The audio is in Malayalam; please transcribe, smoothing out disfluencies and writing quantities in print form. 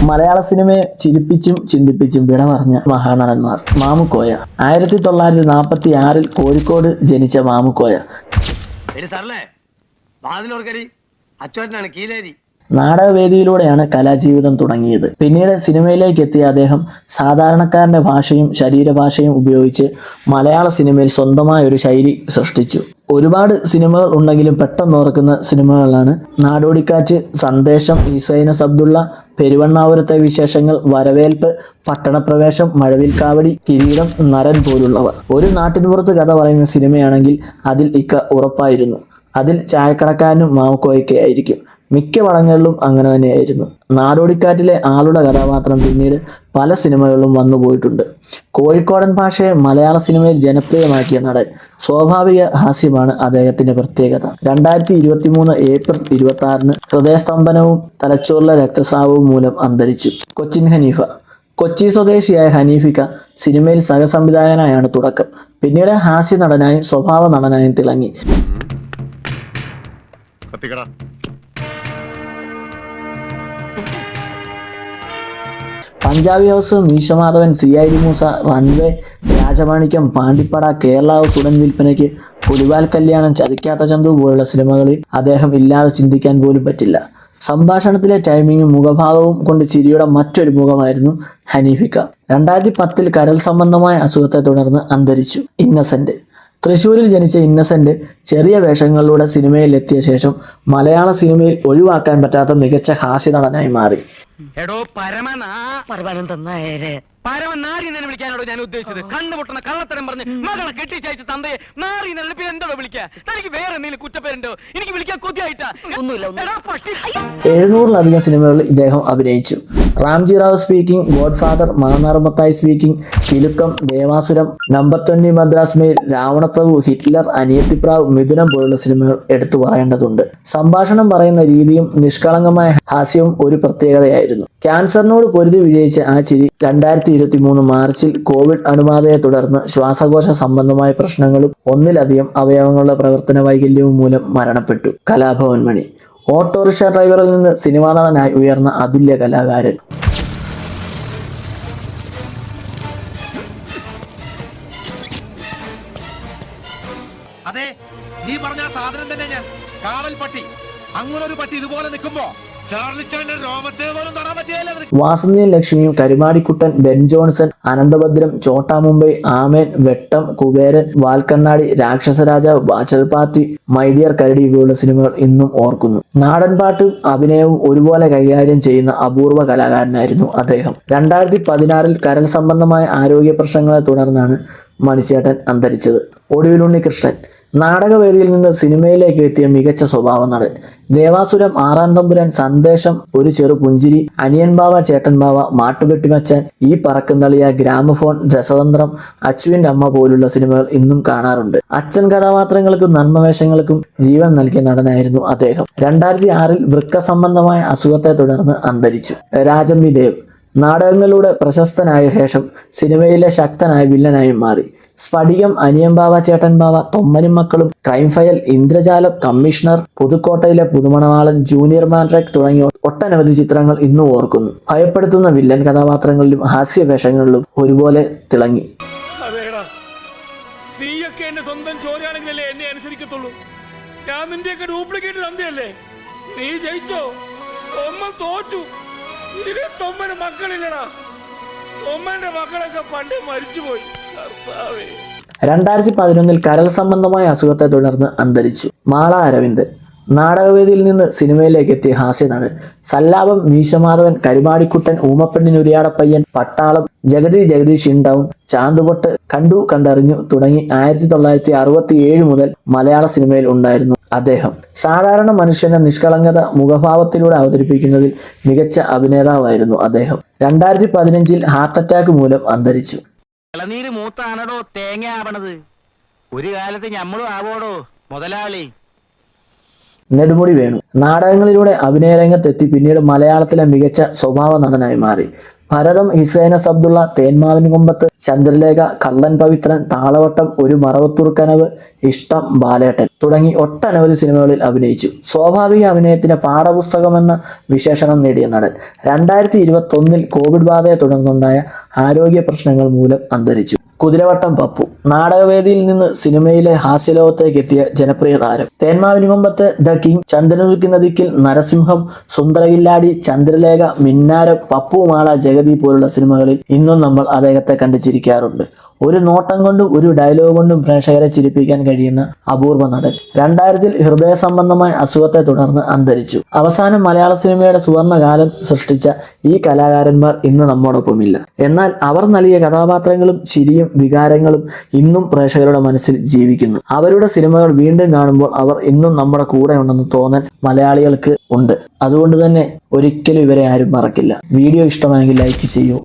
മലയാള സിനിമയെ ചിരിപ്പിച്ചും ചിന്തിപ്പിച്ചും വിട പറഞ്ഞ മഹാനടന്മാർ. മാമുക്കോയ 1946 കോഴിക്കോട് ജനിച്ച മാമുക്കോയ നാടകവേദിയിലൂടെയാണ് കലാജീവിതം തുടങ്ങിയത്. പിന്നീട് സിനിമയിലേക്ക് എത്തിയ അദ്ദേഹം സാധാരണക്കാരന്റെ ഭാഷയും ശരീരഭാഷയും ഉപയോഗിച്ച് മലയാള സിനിമയിൽ സ്വന്തമായ ഒരു ശൈലി സൃഷ്ടിച്ചു. ഒരുപാട് സിനിമകൾ ഉണ്ടെങ്കിലും പെട്ടെന്ന് ഓർക്കുന്ന സിനിമകളാണ് നാടോടിക്കാറ്റ്, സന്ദേശം, ഹിസൈനസ് അബ്ദുള്ള, പെരുവണ്ണാപുരത്തെ വിശേഷങ്ങൾ, വരവേൽപ്പ്, പട്ടണപ്രവേശം, മഴവിൽക്കാവടി, കിരീടം, നരൻ പോലുള്ളവ. ഒരു നാട്ടിൻപുറത്ത് കഥ പറയുന്ന സിനിമയാണെങ്കിൽ അതിൽ ഇക്ക ഉറപ്പായിരുന്നു. അതിൽ ചായക്കടക്കാരനും മാമുക്കോയൊക്കെ ആയിരിക്കും. മിക്ക പടങ്ങളിലും അങ്ങനെ തന്നെയായിരുന്നു. നാടോടിക്കാറ്റിലെ ആളുടെ കഥാപാത്രം പിന്നീട് പല സിനിമകളിലും വന്നു പോയിട്ടുണ്ട്. കോഴിക്കോടൻ ഭാഷയെ മലയാള സിനിമയിൽ ജനപ്രിയമാക്കിയ നടൻ. സ്വാഭാവിക ഹാസ്യമാണ് അദ്ദേഹത്തിന്റെ പ്രത്യേകത. 2023 ഏപ്രിൽ 26 ഹൃദയസ്തംഭനവും തലച്ചോറിലെ രക്തസ്രാവവും മൂലം അന്തരിച്ചു. കൊച്ചിൻ ഹനീഫ. കൊച്ചി സ്വദേശിയായ ഹനീഫിക്ക സിനിമയിൽ സഹസംവിധായകനായാണ് തുടക്കം. പിന്നീട് ഹാസ്യ നടനായും സ്വഭാവ നടനായും തിളങ്ങി. Punjabi house, Meeshamadhavan, CID Moosa, runway, Rajamanikyam, Pandippada, Kerala house ഉടൻ വിൽപ്പനയ്ക്ക്, പുലിവാൽ കല്യാണം, ചതിക്കാത്ത ചന്തു പോലുള്ള സിനിമകളിൽ അദ്ദേഹം ഇല്ലാതെ ചിന്തിക്കാൻ പോലും പറ്റില്ല. സംഭാഷണത്തിലെ ടൈമിങ്ങും മുഖഭാവവും കൊണ്ട് ചിരിയുടെ മറ്റൊരു മുഖമായിരുന്നു ഹനീഫിക്ക. 2010 കരൾ സംബന്ധമായ അസുഖത്തെ തുടർന്ന് അന്തരിച്ചു. ഇന്നസെന്റ്. തൃശ്ശൂരിൽ ജനിച്ച ഇന്നസെന്റ് ചെറിയ വേഷങ്ങളിലൂടെ സിനിമയിൽ എത്തിയ ശേഷം മലയാള സിനിമയിൽ ഒഴിവാക്കാൻ പറ്റാത്ത മികച്ച ഹാസ്യ നടനായി മാറി. പരമനാരി എന്നെ വിളിക്കാനോട് ഞാൻ ഉദ്ദേശിച്ചത്. കണ്ണുപൊട്ടുന്ന കള്ളത്തരം പറഞ്ഞ് മകളെ കെട്ടിച്ചയച്ച് തന്തയെ നാറി പിന്നെ എന്തോടോ വിളിക്കുക? തനിക്ക് വേറെ എന്തെങ്കിലും കുറ്റപ്പേരുണ്ടോ? എനിക്ക് വിളിക്കാൻ കൊതിയായിട്ടാ. 700-ലധികം സിനിമകളിൽ ഇദ്ദേഹം അഭിനയിച്ചു. Ramji Rao speaking, godfather, Mannar Mathai speaking, Kilukkam, Devasuram, number 20 Madras mail, Ravanaprabhu, Hitler, Aniyathipravu, Mithunam പോലുള്ള സിനിമകൾ എടുത്തു പറയേണ്ടതുണ്ട്. സംഭാഷണം പറയുന്ന രീതിയും നിഷ്കളങ്കമായ ഹാസ്യവും ഒരു പ്രത്യേകതയായിരുന്നു. ക്യാൻസറിനോട് പൊരുതി വിജയിച്ച ആ ചിരി 2023 മാർച്ചിൽ കോവിഡ് അണുബാധയെ തുടർന്ന് ശ്വാസകോശ സംബന്ധമായ പ്രശ്നങ്ങളും ഒന്നിലധികം അവയവങ്ങളുടെ പ്രവർത്തന വൈകല്യവും മൂലം മരണപ്പെട്ടു. കലാഭവൻ മണി. ഓട്ടോറിക്ഷ ഡ്രൈവറിൽ നിന്ന് സിനിമാ നടനായി ഉയർന്ന അതുല്യ കലാകാരൻ. അതെ, നീ പറഞ്ഞ സാധനം തന്നെ ഞാൻ. കാവൽ പട്ടി. അങ്ങനൊരു പട്ടി ഇതുപോലെ നിൽക്കുമ്പോ വാസന്തിയും ലക്ഷ്മിയും, കരുമാടിക്കുട്ടൻ, ബെൻ ജോൺസൺ, അനന്തഭദ്രം, ചോട്ടാ മുംബൈ, ആമേൻ, വെട്ടം, കുബേരൻ, വാൽക്കണ്ണാടി, രാക്ഷസരാജാവ്, ബാച്ചലർ പാർട്ടി, മൈഡിയർ കരടി പോലുള്ള സിനിമകൾ ഇന്നും ഓർക്കുന്നു. നാടൻ പാട്ടും അഭിനയവും ഒരുപോലെ കൈകാര്യം ചെയ്യുന്ന അപൂർവ കലാകാരനായിരുന്നു അദ്ദേഹം. 2016 കരൾ സംബന്ധമായ ആരോഗ്യ പ്രശ്നങ്ങളെ തുടർന്നാണ് മണിച്ചേട്ടൻ അന്തരിച്ചത്. ഒടുവിൽ ഉണ്ണികൃഷ്ണൻ. നാടകവേദിയിൽ നിന്ന് സിനിമയിലേക്ക് എത്തിയ മികച്ച സ്വഭാവ നടൻ. ദേവാസുരം, ആറാം തമ്പുരാൻ, സന്ദേശം, ഒരു ചെറു പുഞ്ചിരി, അനിയൻ ബാവ, ചേട്ടൻ ബാവ, മാട്ടുപെട്ടിമച്ചാൻ, ഈ പറക്കുന്നളിയ, ഗ്രാമഫോൺ, രസതന്ത്രം, അച്ചുവിന്റെ അമ്മ പോലുള്ള സിനിമകൾ ഇന്നും കാണാറുണ്ട്. അച്ഛൻ കഥാപാത്രങ്ങൾക്കും നന്മവേഷങ്ങൾക്കും ജീവൻ നൽകിയ നടനായിരുന്നു അദ്ദേഹം. 2006 വൃക്ക സംബന്ധമായ അസുഖത്തെ തുടർന്ന് അന്തരിച്ചു. രാജമ്പി ദേവ്. നാടകങ്ങളിലൂടെ പ്രശസ്തനായ ശേഷം സിനിമയിലെ ശക്തനായ വില്ലനായും മാറി. സ്ഫടികം, അനിയൻ ബാവ, ചേട്ടൻ ബാവ, തൊമ്മനും മക്കളും, ക്രൈം ഫയൽ, ഇന്ദ്രജാലം, കമ്മീഷണർ, പുതുക്കോട്ടയിലെ പുതുമണവാളൻ, ജൂനിയർ മാൻട്രാക്ക് തുടങ്ങിയ ഒട്ടനവധി ചിത്രങ്ങൾ ഇന്നും ഓർക്കുന്നു. ഭയപ്പെടുത്തുന്ന വില്ലൻ കഥാപാത്രങ്ങളിലും ഹാസ്യവേഷങ്ങളിലും ഒരുപോലെ തിളങ്ങി. നീയൊക്കെ എന്റെ സ്വന്തം ചോരയാണെങ്കിലല്ലേ എന്നെ അനുസരിക്കത്തുള്ളൂ. ഞാൻ നിന്റെയൊക്കെ ഡ്യൂപ്ലിക്കേറ്റ് തന്തയല്ലേ. നീ ജയിച്ചോ? തൊമ്മൻ തോറ്റു. തൊമ്മന് മക്കളില്ലടാ. തൊമ്മന്റെ മക്കളൊക്കെ പണ്ടേ മരിച്ചുപോയി. 2011 കരൾ സംബന്ധമായ അസുഖത്തെ തുടർന്ന് അന്തരിച്ചു. മാള അരവിന്ദൻ. നാടകവേദിയിൽ നിന്ന് സിനിമയിലേക്ക് എത്തിയ ഹാസ്യ നടൻ. സല്ലാപം, മീശമാധവൻ, കരുമാടിക്കുട്ടൻ, ഊമപ്പെണ്ണിനുരിയാടപ്പയ്യൻ, പട്ടാളം, ജഗതി ജഗദീഷ് ഇൻ ടൗൺ, ചാന്തുപൊട്ട്, കണ്ടു കണ്ടറിഞ്ഞു തുടങ്ങി 1967 മുതൽ മലയാള സിനിമയിൽ ഉണ്ടായിരുന്നു അദ്ദേഹം. സാധാരണ മനുഷ്യന്റെ നിഷ്കളങ്കത മുഖഭാവത്തിലൂടെ അവതരിപ്പിക്കുന്നതിൽ മികച്ച അഭിനേതാവായിരുന്നു അദ്ദേഹം. 2015 ഹാർട്ട് അറ്റാക്ക് മൂലം അന്തരിച്ചു. ഇളനീര് മൂത്താണോ തേങ്ങ ആവണത്? ഒരു കാലത്ത് ഞമ്മളും ആവോടോ മുതലാളി. നെടുമുടി വേണു. നാടകങ്ങളിലൂടെ അഭിനയ രംഗത്തെത്തി പിന്നീട് മലയാളത്തിലെ മികച്ച സ്വഭാവ നടനായി മാറി. ഭരതം, ഹിസൈനസ് അബ്ദുള്ള, തേന്മാവിൻ കൊമ്പത്ത്, ചന്ദ്രലേഖ, കള്ളൻ പവിത്രൻ, താളവട്ടം, ഒരു മറവത്തൂർക്കനവ്, ഇഷ്ടം, ബാലേട്ടൻ തുടങ്ങി ഒട്ടനവധി സിനിമകളിൽ അഭിനയിച്ചു. സ്വാഭാവിക അഭിനയത്തിന് പാഠപുസ്തകമെന്ന വിശേഷണം നേടിയ നടൻ 2021 കോവിഡ് ബാധയെ തുടർന്നുണ്ടായ ആരോഗ്യ പ്രശ്നങ്ങൾ മൂലം അന്തരിച്ചു. കുതിരവട്ടം പപ്പു നാടകവേദിയിൽ നിന്ന് സിനിമയിലെ ഹാസ്യലോകത്തേക്ക് എത്തിയ ജനപ്രിയ താരം. തേന്മാവിനുകൊമ്പത്ത്, ദ കിങ്, ചന്ദനതുക്കുന്ന ദിക്കിൽ, നരസിംഹം, സുന്ദരകില്ലാടി, ചന്ദ്രലേഖ, മിന്നാരം, പപ്പു മാള, ജഗതി പോലുള്ള സിനിമകളിൽ ഇന്നും നമ്മൾ അദ്ദേഹത്തെ കണ്ടു ചിരിക്കാറുണ്ട്. ഒരു നോട്ടം കൊണ്ടും ഒരു ഡയലോഗ് കൊണ്ടും പ്രേക്ഷകരെ ചിരിപ്പിക്കാൻ കഴിയുന്ന അപൂർവ നടൻ. 2000 ഹൃദയ സംബന്ധമായ അസുഖത്തെ തുടർന്ന് അന്തരിച്ചു. അവസാനം മലയാള സിനിമയുടെ സുവർണകാലം സൃഷ്ടിച്ച ഈ കലാകാരന്മാർ ഇന്ന് നമ്മോടൊപ്പമില്ല. എന്നാൽ അവർ നൽകിയ കഥാപാത്രങ്ങളും ചിരിയും വികാരങ്ങളും ഇന്നും പ്രേക്ഷകരുടെ മനസ്സിൽ ജീവിക്കുന്നു. അവരുടെ സിനിമകൾ വീണ്ടും കാണുമ്പോൾ അവർ ഇന്നും നമ്മുടെ കൂടെ ഉണ്ടെന്ന് തോന്നൽ മലയാളികൾക്ക് ഉണ്ട്. അതുകൊണ്ട് തന്നെ ഒരിക്കലും ഇവരെ ആരും മറക്കില്ല. വീഡിയോ ഇഷ്ടമായെങ്കിൽ ലൈക്ക് ചെയ്യൂ.